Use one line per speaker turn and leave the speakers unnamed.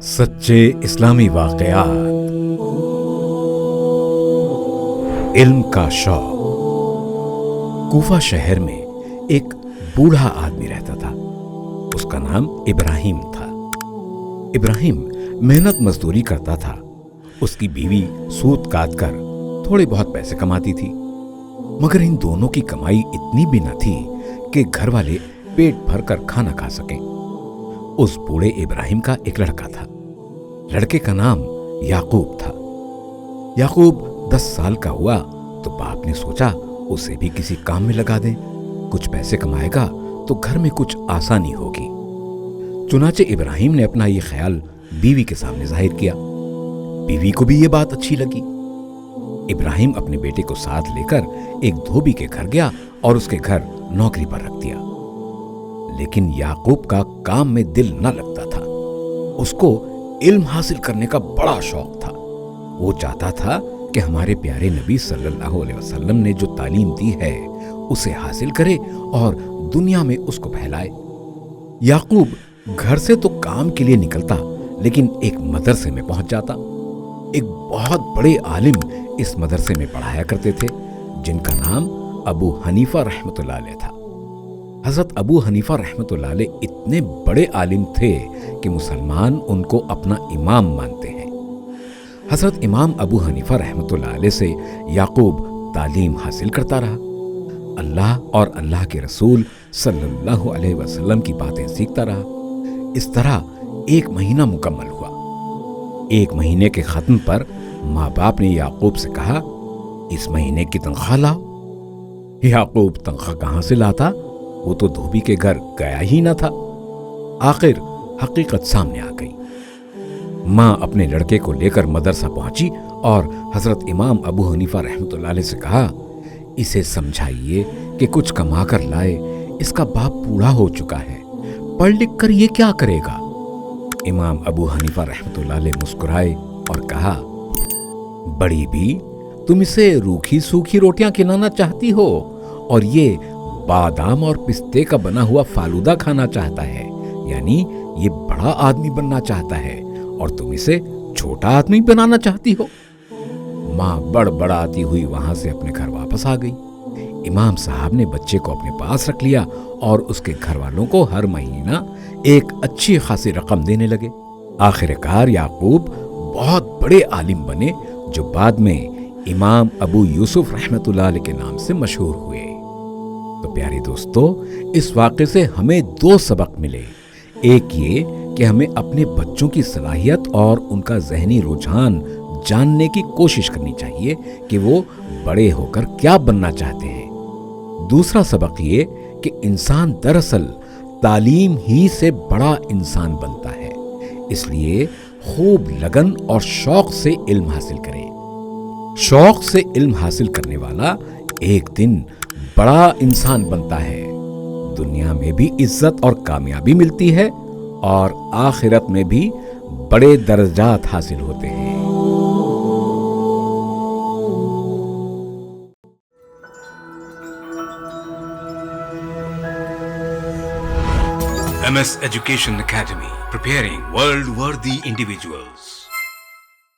सच्चे इस्लामी वाक़यात, इल्म का शौक। कूफा शहर में एक बूढ़ा आदमी रहता था। उसका नाम इब्राहिम था। इब्राहिम मेहनत मजदूरी करता था। उसकी बीवी सूत काट कर थोड़े बहुत पैसे कमाती थी, मगर इन दोनों की कमाई इतनी भी न थी कि घर वाले पेट भर कर खाना खा सकें। उस बूढ़े इब्राहिम का एक लड़का था। लड़के का नाम याकूब था। याकूब 10 साल का हुआ तो बाप ने सोचा उसे भी किसी काम में लगा दें। कुछ पैसे कमाएगा तो घर में कुछ आसानी होगी। चुनाचे इब्राहिम ने अपना ये ख्याल बीवी के सामने जाहिर किया। बीवी को भी ये बात अच्छी लगी। इब्राहिम अपने बेटे को साथ लेकर एक धोबी के घर गया और उसके घर नौकरी पर रख दिया। लेकिन याकूब का काम में दिल न लगता था। उसको इल्म हासिल करने का बड़ा शौक था। वो चाहता था कि हमारे प्यारे नबी सल्लल्लाहु अलैहि वसल्लम ने जो तालीम दी है उसे हासिल करे और दुनिया में उसको फैलाए। याकूब घर से तो काम के लिए निकलता, लेकिन एक मदरसे में पहुंच जाता। एक बहुत बड़े आलिम इस मदरसे में पढ़ाया करते थे, जिनका नाम अबू हनीफा रहमतुल्लाह अलैह था। हजरत अबू हनीफा रहमतुल्लाह अलैह इतने बड़े आलिम थे कि मुसलमान उनको अपना इमाम मानते हैं। हजरत इमाम अबू हनीफा रहमतुल्लाह अलैह से याकूब तालीम हासिल करता रहा। अल्लाह और अल्लाह के रसूल सल्लल्लाहु अलैहि वसल्लम की बातें सीखता रहा। इस तरह 1 महीना मुकम्मल हुआ। 1 महीने के खत्म पर माँ बाप ने याकूब से कहा, इस महीने की तनख्वाह लाओ। याकूब तनख्वाह कहाँ से लाता? वो तो धोबी के घर गया ही न था। आखिर हकीकत सामने आ गई। माँ अपने लड़के को लेकर मदरसा पहुंची और हजरत इमाम अबू हनीफा रहमतुल्लाह अलैह से कहा, इसे समझाइए कि कुछ कमा कर लाए। इसका बाप बूढ़ा हो चुका है, पढ़ लिख कर ये क्या करेगा? इमाम अबू हनीफा रहमतुल्लाह अलैह मुस्कुराए और कहा, बड़ी भी, तुम इसे रूखी सूखी रोटियां खिलाना चाहती हो और ये बादाम और पिस्ते का बना हुआ फालूदा खाना चाहता है, यानी ये बड़ा आदमी बनना चाहता है और तुम इसे छोटा आदमी बनाना चाहती हो। माँ बड़बड़ाती हुई वहां से अपने घर वापस आ गई। इमाम साहब ने बच्चे को अपने पास रख लिया और उसके घर वालों को हर महीना एक अच्छी खासी रकम देने लगे। आखिरकार याकूब बहुत बड़े आलिम बने, जो बाद में इमाम अबू यूसुफ रहमतुल्लाह अलैह के नाम से मशहूर हुए। तो प्यारे दोस्तों, इस वाक़े से हमें 2 सबक मिले। एक ये कि हमें अपने बच्चों की सलाहियत और उनका ज़हनी रुझान जानने की कोशिश करनी चाहिए कि वो बड़े होकर क्या बनना चाहते हैं। दूसरा सबक ये कि इंसान दरअसल तालीम ही से बड़ा इंसान बनता है, इसलिए खूब लगन और शौक से इल्म हासिल करें। शौक से इल्म हासिल करने वाला एक दिन बड़ा इंसान बनता है। दुनिया में भी इज्जत और कामयाबी मिलती है और आखिरत में भी बड़े दर्जात हासिल होते हैं। MS Education Academy, preparing world-worthy individuals.